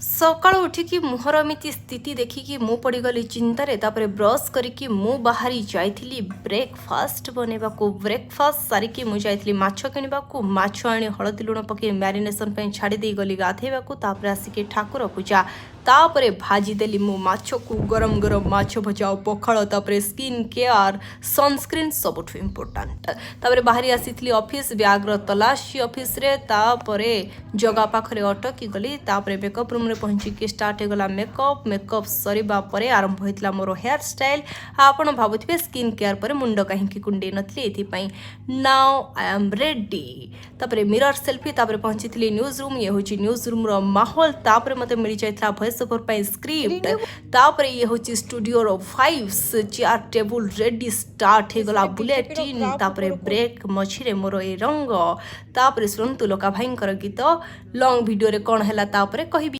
सकाळु उठिकी मुहर एमिति स्थिति देखिकी मु पड़गली चिंतार तापर ब्रश करिकी मु बाहरी जाइथिली ब्रेकफास्ट बनेबाकू ब्रेकफास्ट सारिकी मु जाइथिली माछ किनिबाकू माछ आनी हळदी लुण पके मैरिनेशन पे छाड़ी दे गली गाधेबाकू तापर आसिकी ठाकुर पूजा तापरे भाजी देली मु माछ को गरम गरम माछ भजा पखाड़ तापरे स्किन केयर सनस्क्रीन सबुठ इम्पोर्टाट तापरे बाहरी आसीथली ऑफिस ब्याग्र तलाशी ऑफिस रे तापरे जगह पाखरे अटकी गली तापरे मेकअप रूम रे पहुंची स्टार्ट होगला मेकअप सरीबा परे आरंभ होइतला मोर हेयर स्टाइल आपण भाबुथिबे स्किन केयर पर मुंड काहेकि कुंडे नथली एथि पई नाउ आई एम रेडी तापरे मिरर सेल्फी तापरे पहुंचीथली न्यूज रूम ये होची न्यूज रूम रो माहौल तापरे मते मिली जाइतला वॉइस ओवर पे स्क्रिप्ट तापरे ये होची स्टूडियो रो 5 चेयर टेबल रेडी स्टार्ट होगला बुलेटिन तापरे ब्रेक मछिरे मोर ए रंग तापरे सुनतु लोका भाईंकर गीत लॉन्ग वीडियो रे कोन हैला तापरे कहिबी।